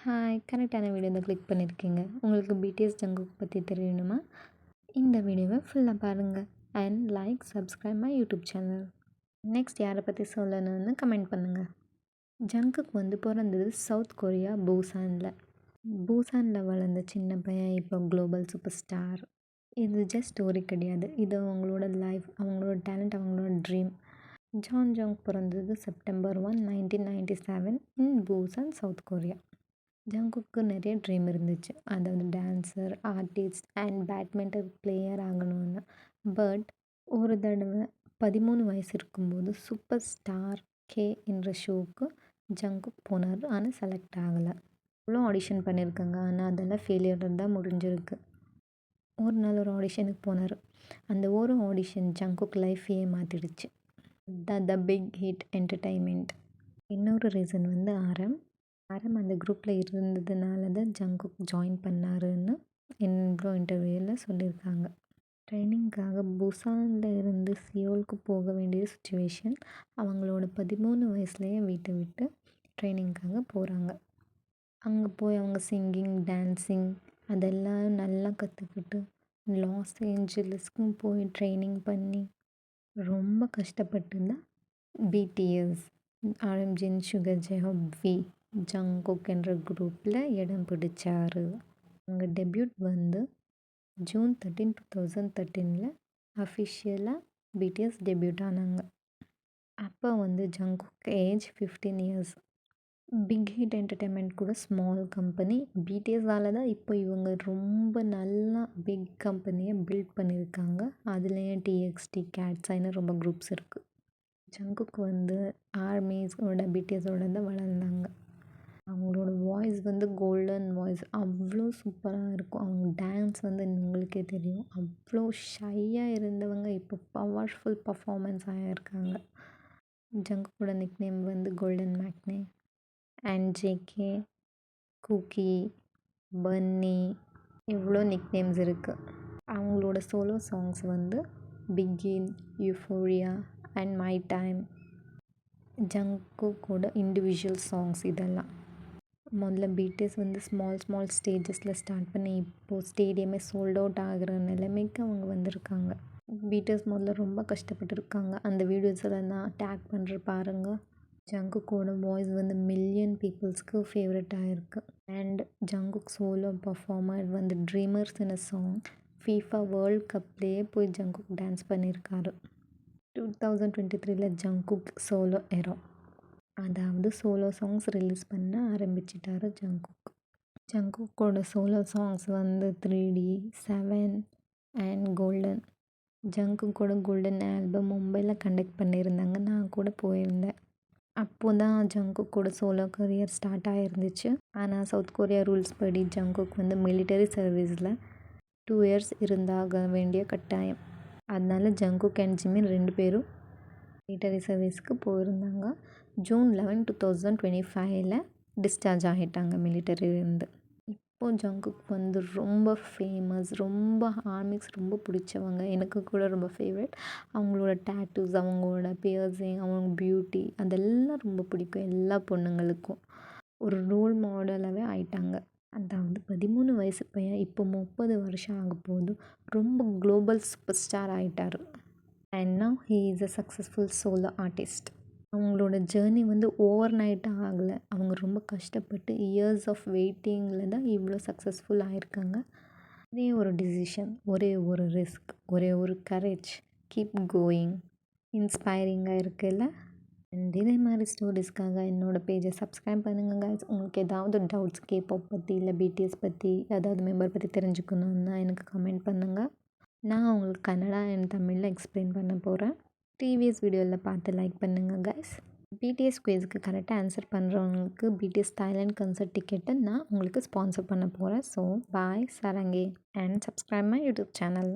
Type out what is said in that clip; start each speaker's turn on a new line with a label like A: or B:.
A: Hi, கரெக்டான video தான் click பண்ணியிருக்கீங்க. உங்களுக்கு பிடிஎஸ் ஜங்குக் பற்றி தெரியணுமா? இந்த வீடியோவை ஃபுல்லாக பாருங்கள் and like subscribe my YouTube channel. Next யாரை பற்றி சொல்லணும்னு கமெண்ட் பண்ணுங்கள். ஜங்குக் பிறந்தது சவுத் கொரியா பூசானில் வளர்ந்த சின்ன பையன் இப்போ குளோபல் சூப்பர் ஸ்டார். இது ஜஸ்ட் ஸ்டோரி கிடையாது, இது அவங்களோட லைஃப், அவங்களோட டேலண்ட், அவங்களோட ட்ரீம். ஜாங் பிறந்தது September 1, 1997 இன் பூசான், சவுத் கொரியா. ஜங்குக்கு நிறைய ட்ரீம் இருந்துச்சு, அதாவது dancer, artist and badminton player ஆகணும்னு. பட் ஒரு தடவை 13 வயசு இருக்கும்போது சூப்பர் ஸ்டார் கே என்ற ஷோவுக்கு ஜங்குக் போனார். ஆனால் செலக்ட் ஆகலை. அவ்வளோ ஆடிஷன் பண்ணியிருக்காங்க, ஆனால் அதெல்லாம் ஃபெயிலியர் தான் முடிஞ்சிருக்கு. ஒரு நாள் ஒரு ஆடிஷனுக்கு போனார். அந்த ஒரு ஆடிஷன் ஜங்குக் லைஃபையே மாற்றிடுச்சு. The Big Hit entertainment. இன்னொரு ரீசன் ஆரம் அந்த குரூப்பில் இருந்ததுனால தான் ஜங்குக் ஜாயின் பண்ணாருன்னு இவ்வளோ இன்டர்வியூவில் சொல்லியிருக்காங்க. ட்ரைனிங்காக புசானில் இருந்து சியோலுக்கு போக வேண்டிய சுச்சுவேஷன். அவங்களோட 13 வயசுலேயே வீட்டை விட்டு ட்ரைனிங்காக போகிறாங்க. அங்கே போய் அவங்க சிங்கிங், டான்ஸிங் அதெல்லாம் நல்லா கற்றுக்கிட்டு லாஸ் ஏஞ்சலஸ்க்கும் போய் ட்ரைனிங் பண்ணி ரொம்ப கஷ்டப்பட்டு தான் பிடிஎஸ் ஆரம்ஜின் சுகர் ஜெஹோப் ஜங்குக் என்ற குரூப்பில் இடம் பிடிச்சார். அவங்க டெபியூட் June 13, 2013 அஃபிஷியலாக பிடிஎஸ் டெபியூட் ஆனாங்க. அப்போ Jungkook age 15 years. Big Hit Entertainment கூட ஸ்மால் கம்பெனி. பிடிஎஸ்ஸால் தான் இப்போ இவங்க ரொம்ப நல்லா பிக் கம்பெனியை பில்ட் பண்ணியிருக்காங்க. அதுலேயும் டிஎக்ஸ்டி, கேட்ஸைன்னு ரொம்ப குரூப்ஸ் இருக்குது. ஜங்குக் ஆர்மிஸோட பிடிஎஸோட தான் வளர்ந்தாங்க. அவங்களோட வாய்ஸ் கோல்டன் வாய்ஸ், அவ்வளோ சூப்பராக இருக்கும். அவங்க டான்ஸ் உங்களுக்கே தெரியும். அவ்வளோ ஷையாக இருந்தவங்க இப்போ பவர்ஃபுல் பர்ஃபார்மன்ஸ் ஆகியிருக்காங்க. ஜங்குக்கோட நிக்நேம் கோல்டன் மேக்னே அண்ட் ஜேகே, குக்கி, பன்னி, இவ்வளோ நிக்நேம்ஸ் இருக்குது. அவங்களோட solo songs begin, euphoria and my time. ஜங்குக்கோட இண்டிவிஜுவல் சாங்ஸ் இதெல்லாம். முதல்ல பிடிஎஸ் ஸ்மால் ஸ்டேஜஸில் ஸ்டார்ட் பண்ணி இப்போது ஸ்டேடியமே சோல்ட் அவுட் ஆகிற நிலைமைக்கு அவங்க வந்திருக்காங்க. பிடிஎஸ் முதல்ல ரொம்ப கஷ்டப்பட்டுருக்காங்க. அந்த வீடியோஸில் நான் டேக் பண்ணுற பாருங்கள். ஜங்குக்கோட வாய்ஸ் மில்லியன் பீப்புள்ஸ்க்கு ஃபேவரட் ஆகிருக்கு. And Jungkook solo performer dreamers in a song FIFA world கப்லேயே போய் ஜங்குக் டான்ஸ் பண்ணியிருக்காரு. 2023 ஜங்குக் சோலோ எரா, அதாவது சோலோ சாங்ஸ் ரிலீஸ் பண்ண ஆரம்பிச்சிட்டாரு ஜங்குக். ஜங்குக்கோட solo songs 3D, 7 and golden. ஜங்குக்கோட கோல்டன் ஆல்பம் மும்பையில் கண்டக்ட் பண்ணியிருந்தாங்க. நான் கூட போயிருந்தேன். அப்போ தான் ஜங்குக்கோட சோலோ கரியர் ஸ்டார்ட் ஆகிருந்துச்சு. ஆனால் சவுத் கொரியா ரூல்ஸ் படி ஜங்குக் மிலிட்டரி சர்வீஸில் 2 years இருந்தாக வேண்டிய கட்டாயம். அதனால ஜங்குக் அண்ட் ஜிமின் 2 பேரும் மிலிட்டரி சர்வீஸ்க்கு போயிருந்தாங்க. June 11, 2025 டிஸ்சார்ஜ் ஆகிட்டாங்க மிலிட்டரியிலேருந்து. இப்போது ஜங்குக் ரொம்ப ஃபேமஸ், ரொம்ப ஆர்மிக்ஸ் ரொம்ப பிடிச்சவங்க. எனக்கு கூட ரொம்ப ஃபேவரட். அவங்களோட டேட்டூஸ், அவங்களோட பியர்சிங், அவங்க பியூட்டி அதெல்லாம் ரொம்ப பிடிக்கும் எல்லா பொண்ணுங்களுக்கும். ஒரு ரோல் மாடலாகவே ஆயிட்டாங்க. அதாவது 13 வயசு பையன் இப்போ 30 வருஷம் ஆக போகுது. ரொம்ப குளோபல் சூப்பர் ஸ்டார் ஆகிட்டார். And now he is a successful solo artist. அவங்களோட ஜேர்னி ஓவர் நைட்டாக ஆகலை. அவங்க ரொம்ப கஷ்டப்பட்டு இயர்ஸ் ஆஃப் வெயிட்டிங்கில் தான் இவ்வளோ சக்ஸஸ்ஃபுல் ஆகியிருக்காங்க. ஒரே ஒரு டிசிஷன், ஒரே ஒரு ரிஸ்க், ஒரே ஒரு கரேஜ், கீப் கோயிங். இன்ஸ்பைரிங்காக இருக்குல்ல. அண்ட் இதே மாதிரி ஸ்டோரிஸ்க்காக என்னோடய பேஜை சப்ஸ்கிரைப் பண்ணுங்கள் கைஸ். உங்களுக்கு ஏதாவது டவுட்ஸ் கேபாப் பற்றி இல்லை பிடிஎஸ் பற்றி ஏதாவது மெம்பர் பற்றி தெரிஞ்சுக்கணுன்னா எனக்கு கமெண்ட் பண்ணுங்கள். நான் உங்களுக்கு கன்னடா அண்ட் தமிழில் எக்ஸ்பிளைன் பண்ண போகிறேன். ப்ரீவியஸ் வீடியோவில் பார்த்து லைக் பண்ணுங்கள் கைஸ். பிடிஎஸ் குயிஸ்க்கு கரெக்டாக ஆன்சர் பண்ணுறவங்களுக்கு பிடிஎஸ் தாய்லாண்ட் கன்சர்ட் டிக்கெட்டை நான் உங்களுக்கு ஸ்பான்சர் பண்ண போகிறேன். ஸோ பாய், சரங்கே and subscribe my YouTube channel.